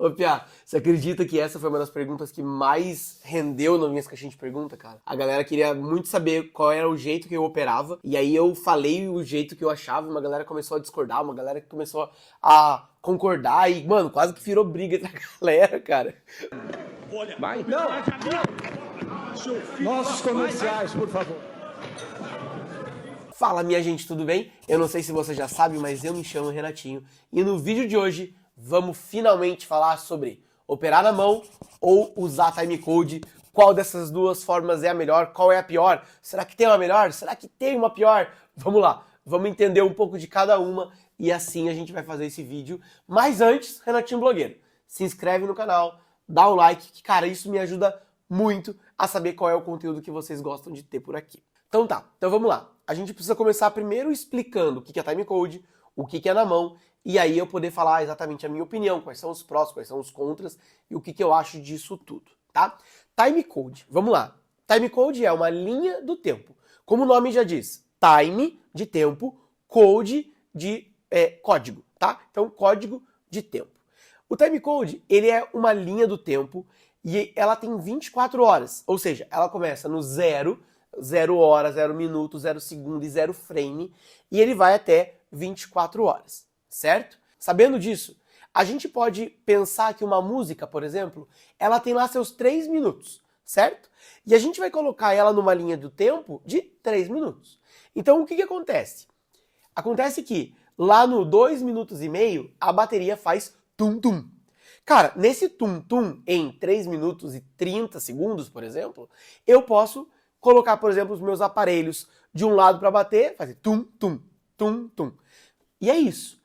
Ô, Piá, você acredita que essa foi uma das perguntas que mais rendeu nas minhas caixinhas de pergunta, cara? A galera queria muito saber qual era o jeito que eu operava, e aí eu falei o jeito que eu achava, uma galera começou a discordar, uma galera que começou a concordar, e, mano, quase que virou briga entre a galera, cara. Vai? Não! Nossos comerciais, por favor. Fala, minha gente, tudo bem? Eu não sei se você já sabe, mas eu me chamo Renatinho, e no vídeo de hoje vamos finalmente falar sobre operar na mão ou usar timecode. Qual dessas duas formas é a melhor? Qual é a pior? Será que tem uma melhor? Será que tem uma pior? Vamos lá, vamos entender um pouco de cada uma e assim a gente vai fazer esse vídeo. Mas antes, Renatinho Blogueiro, se inscreve no canal, dá um like, que cara, isso me ajuda muito a saber qual é o conteúdo que vocês gostam de ter por aqui. Então tá, então vamos lá. A gente precisa começar primeiro explicando o que é timecode, o que é na mão, e aí eu poder falar exatamente a minha opinião, quais são os prós, quais são os contras e o que eu acho disso tudo, tá? Timecode, vamos lá. Timecode é uma linha do tempo. Como o nome já diz, time de tempo, code de código, tá? Então, código de tempo. O timecode, ele é uma linha do tempo e ela tem 24 horas, ou seja, ela começa no 0 hora, 0 minuto, 0 segundo e 0 frame, e ele vai até 24 horas, certo? Sabendo disso, a gente pode pensar que uma música, por exemplo, ela tem lá seus 3 minutos, certo? E a gente vai colocar ela numa linha do tempo de 3 minutos. Então, o que acontece? Acontece que lá no 2 minutos e meio, a bateria faz tum-tum. Cara, nesse tum-tum, em 3 minutos e 30 segundos, por exemplo, eu posso colocar, por exemplo, os meus aparelhos de um lado para bater, fazer tum-tum, tum-tum. E é isso.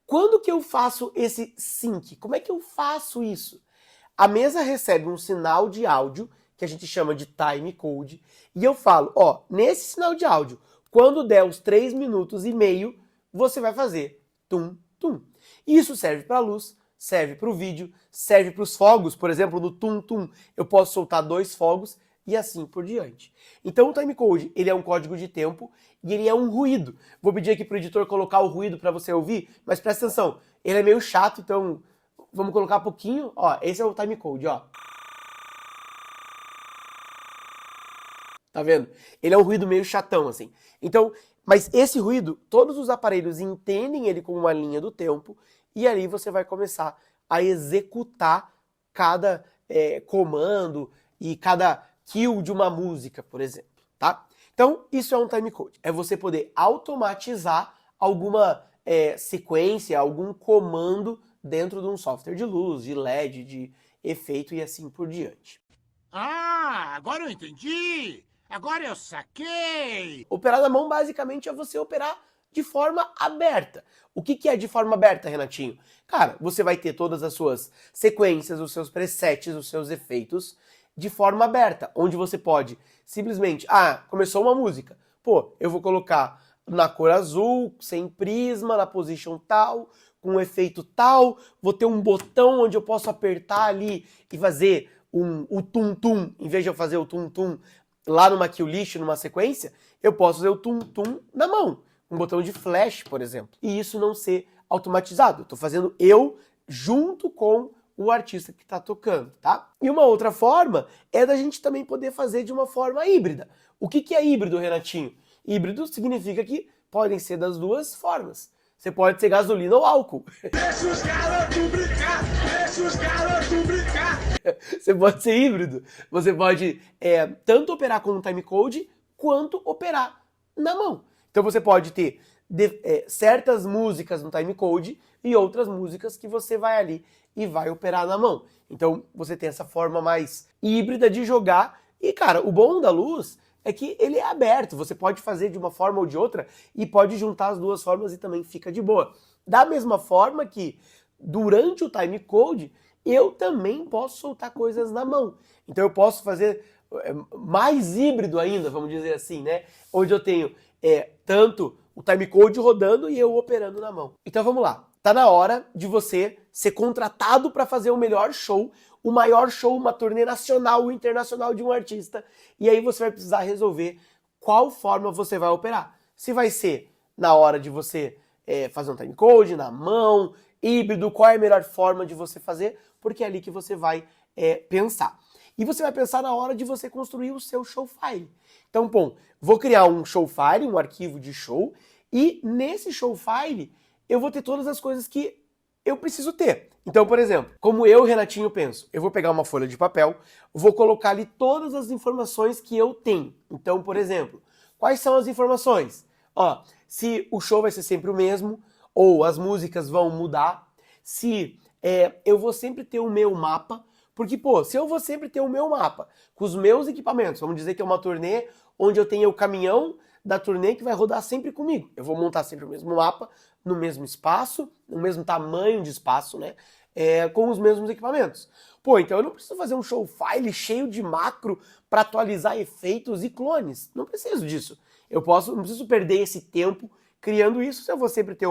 Quando que eu faço esse sync? Como é que eu faço isso? A mesa recebe um sinal de áudio, que a gente chama de timecode, e eu falo, ó, nesse sinal de áudio, quando der os 3 minutos e meio, você vai fazer tum-tum. Isso serve para a luz, serve para o vídeo, serve para os fogos, por exemplo, no tum-tum, eu posso soltar 2 fogos, e assim por diante. Então o timecode, ele é um código de tempo e ele é um ruído. Vou pedir aqui pro editor colocar o ruído para você ouvir, mas presta atenção, ele é meio chato, então vamos colocar um pouquinho, ó, esse é o timecode, ó. Tá vendo? Ele é um ruído meio chatão, assim. Então, mas esse ruído, todos os aparelhos entendem ele como uma linha do tempo e aí você vai começar a executar cada comando e cada kill de uma música, por exemplo, tá? Então, isso é um timecode. É você poder automatizar alguma sequência, algum comando dentro de um software de luz, de LED, de efeito e assim por diante. Ah, agora eu entendi! Agora eu saquei! Operar na mão, basicamente, é você operar de forma aberta. O que é de forma aberta, Renatinho? Cara, você vai ter todas as suas sequências, os seus presets, os seus efeitos de forma aberta, onde você pode simplesmente, começou uma música, pô, eu vou colocar na cor azul, sem prisma, na position tal, com um efeito tal, vou ter um botão onde eu posso apertar ali e fazer o tum-tum, em vez de eu fazer o tum-tum lá numa kill list, numa sequência, eu posso fazer o tum-tum na mão, um botão de flash, por exemplo, e isso não ser automatizado, eu tô fazendo eu junto com o artista que está tocando, tá? E uma outra forma é da gente também poder fazer de uma forma híbrida. O que é híbrido, Renatinho? Híbrido significa que podem ser das duas formas. Você pode ser gasolina ou álcool. Deixa os garotos brincar! Deixa os garotos brincar! Você pode ser híbrido. Você pode tanto operar com um timecode quanto operar na mão. Então você pode ter certas músicas no timecode e outras músicas que você vai ali e vai operar na mão. Então você tem essa forma mais híbrida de jogar. E cara, o bom da luz é que ele é aberto. Você pode fazer de uma forma ou de outra e pode juntar as duas formas e também fica de boa. Da mesma forma que durante o timecode eu também posso soltar coisas na mão. Então eu posso fazer mais híbrido ainda, vamos dizer assim, né? Onde eu tenho tanto o timecode rodando e eu operando na mão. Então vamos lá. Tá na hora de você ser contratado para fazer o melhor show, o maior show, uma turnê nacional ou internacional de um artista. E aí você vai precisar resolver qual forma você vai operar. Se vai ser na hora de você fazer um timecode, na mão, híbrido, qual é a melhor forma de você fazer, porque é ali que você vai pensar. E você vai pensar na hora de você construir o seu show file. Então, bom, vou criar um show file, um arquivo de show, e nesse show file eu vou ter todas as coisas que eu preciso ter. Então, por exemplo, como eu, Renatinho, penso, eu vou pegar uma folha de papel, vou colocar ali todas as informações que eu tenho. Então, por exemplo, quais são as informações? Ó, se o show vai ser sempre o mesmo, ou as músicas vão mudar, se eu vou sempre ter o meu mapa, porque, pô, se eu vou sempre ter o meu mapa com os meus equipamentos, vamos dizer que é uma turnê onde eu tenho o caminhão da turnê que vai rodar sempre comigo. Eu vou montar sempre o mesmo mapa, no mesmo espaço, no mesmo tamanho de espaço, né? Com os mesmos equipamentos. Pô, então eu não preciso fazer um show file cheio de macro para atualizar efeitos e clones. Não preciso disso. Não preciso perder esse tempo criando isso se eu vou sempre ter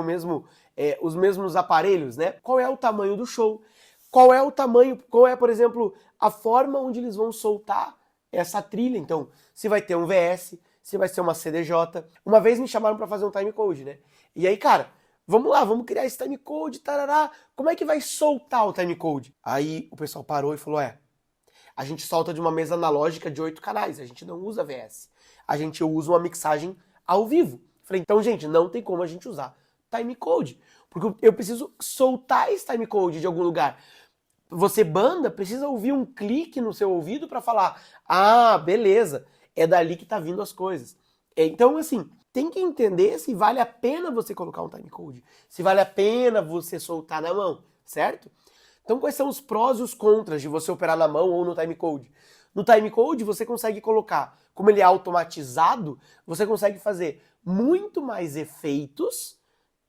os mesmos aparelhos, né? Qual é o tamanho do show? Qual é, por exemplo, a forma onde eles vão soltar essa trilha? Então, se vai ter um VS, se vai ser uma CDJ. Uma vez me chamaram para fazer um timecode, né? E aí, cara, vamos lá, vamos criar esse timecode, tarará. Como é que vai soltar o timecode? Aí o pessoal parou e falou, a gente solta de uma mesa analógica de 8 canais, a gente não usa VS. A gente usa uma mixagem ao vivo. Falei, então, gente, não tem como a gente usar timecode, porque eu preciso soltar esse timecode de algum lugar. Você, banda, precisa ouvir um clique no seu ouvido para falar, beleza, é dali que tá vindo as coisas. Então, assim, tem que entender se vale a pena você colocar um timecode, se vale a pena você soltar na mão, certo? Então, quais são os prós e os contras de você operar na mão ou no timecode? No timecode, você consegue colocar, como ele é automatizado, você consegue fazer muito mais efeitos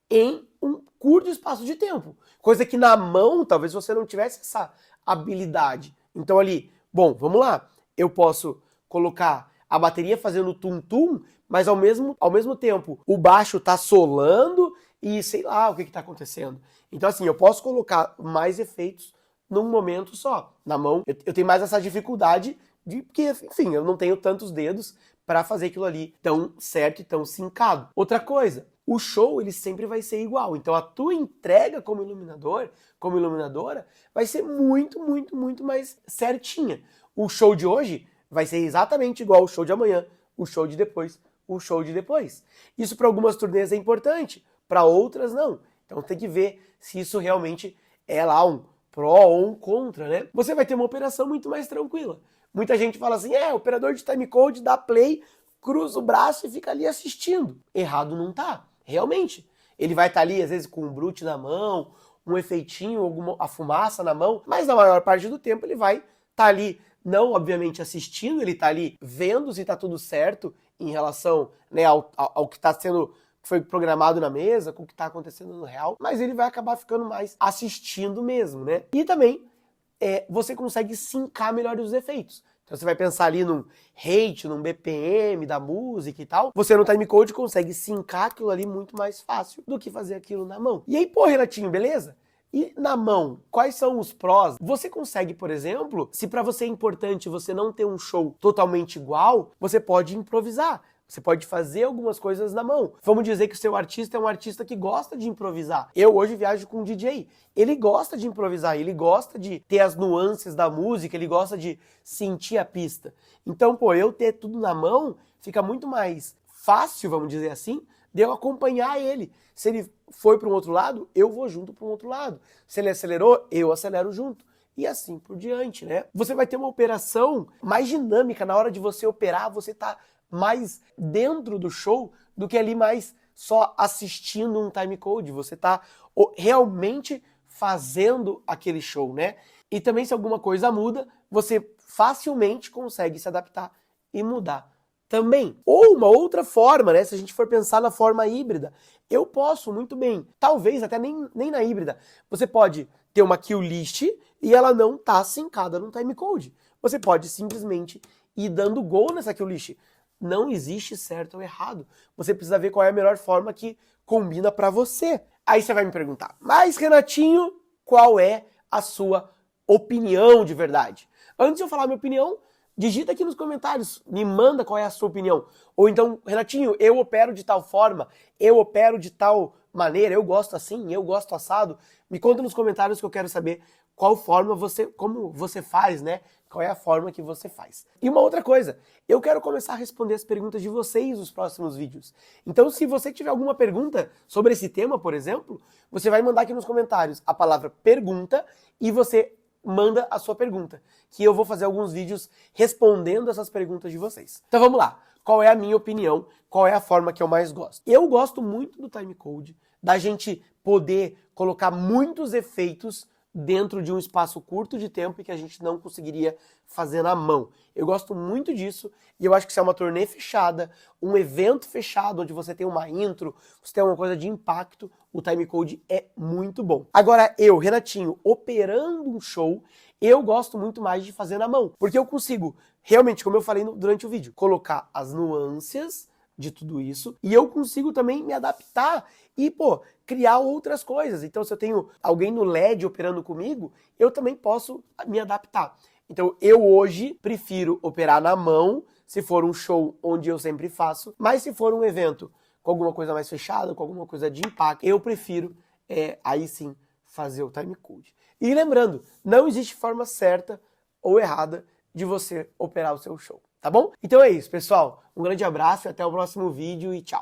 em um curto espaço de tempo. Coisa que na mão, talvez você não tivesse essa habilidade. Então ali, bom, vamos lá. Eu posso colocar a bateria fazendo tum-tum, mas ao mesmo tempo o baixo tá solando e sei lá o que tá acontecendo. Então assim, eu posso colocar mais efeitos num momento só. Na mão, eu tenho mais essa dificuldade porque, enfim, eu não tenho tantos dedos para fazer aquilo ali tão certo e tão sincado. Outra coisa, o show ele sempre vai ser igual. Então a tua entrega como iluminador, como iluminadora, vai ser muito, muito, muito mais certinha. O show de hoje vai ser exatamente igual ao show de amanhã, o show de depois, o show de depois. Isso para algumas turnês é importante, para outras não. Então tem que ver se isso realmente é lá um pró ou um contra, né? Você vai ter uma operação muito mais tranquila. Muita gente fala assim, operador de timecode dá play, cruza o braço e fica ali assistindo. Errado não tá, realmente. Ele vai estar ali, às vezes, com um brute na mão, um efeitinho, a fumaça na mão, mas na maior parte do tempo ele vai estar ali, não obviamente assistindo, ele está ali vendo se está tudo certo em relação, né, ao que está sendo, foi programado na mesa, com o que está acontecendo no real, mas ele vai acabar ficando mais assistindo mesmo, né? E também você consegue sincar melhor os efeitos. Então você vai pensar ali num rate, num BPM da música e tal. Você no timecode consegue sincar aquilo ali muito mais fácil do que fazer aquilo na mão. E aí, pô, Renatinho, beleza? E na mão, quais são os prós? Você consegue, por exemplo, se para você é importante você não ter um show totalmente igual, você pode improvisar. Você pode fazer algumas coisas na mão. Vamos dizer que o seu artista é um artista que gosta de improvisar. Eu hoje viajo com um DJ. Ele gosta de improvisar, ele gosta de ter as nuances da música, ele gosta de sentir a pista. Então, pô, eu ter tudo na mão fica muito mais fácil, vamos dizer assim, de eu acompanhar ele. Se ele foi para um outro lado, eu vou junto para um outro lado. Se ele acelerou, eu acelero junto. E assim por diante, né? Você vai ter uma operação mais dinâmica. Na hora de você operar, você tá mais dentro do show do que ali mais só assistindo um timecode. Você tá realmente fazendo aquele show, né? E também se alguma coisa muda, você facilmente consegue se adaptar e mudar também. Ou uma outra forma, né? Se a gente for pensar na forma híbrida, eu posso muito bem, talvez até nem na híbrida, você pode ter uma kill list e ela não tá sincada no timecode. Você pode simplesmente ir dando gol nessa kill list. Não existe certo ou errado. Você precisa ver qual é a melhor forma que combina para você. Aí você vai me perguntar, mas Renatinho, qual é a sua opinião de verdade? Antes de eu falar minha opinião, Digita aqui nos comentários, me manda qual é a sua opinião. Ou então, Renatinho, eu opero de tal forma, eu opero de tal maneira, eu gosto assim, eu gosto assado. Me conta nos comentários que eu quero saber qual forma como você faz, né? Qual é a forma que você faz. E uma outra coisa, eu quero começar a responder as perguntas de vocês nos próximos vídeos. Então, se você tiver alguma pergunta sobre esse tema, por exemplo, você vai mandar aqui nos comentários a palavra pergunta e você manda a sua pergunta, que eu vou fazer alguns vídeos respondendo essas perguntas de vocês. Então vamos lá. Qual é a minha opinião? Qual é a forma que eu mais gosto? Eu gosto muito do timecode, da gente poder colocar muitos efeitos dentro de um espaço curto de tempo e que a gente não conseguiria fazer na mão. Eu gosto muito disso e eu acho que se é uma turnê fechada, um evento fechado, onde você tem uma intro, você tem uma coisa de impacto, o timecode é muito bom. Agora eu, Renatinho, operando um show, eu gosto muito mais de fazer na mão, porque eu consigo, realmente, como eu falei durante o vídeo, colocar as nuances de tudo isso e eu consigo também me adaptar e, criar outras coisas. Então, se eu tenho alguém no LED operando comigo, eu também posso me adaptar. Então, eu hoje prefiro operar na mão, se for um show onde eu sempre faço, mas se for um evento com alguma coisa mais fechada, com alguma coisa de impacto, eu prefiro, aí sim, fazer o timecode. E lembrando, não existe forma certa ou errada de você operar o seu show, tá bom? Então é isso, pessoal. Um grande abraço e até o próximo vídeo e tchau!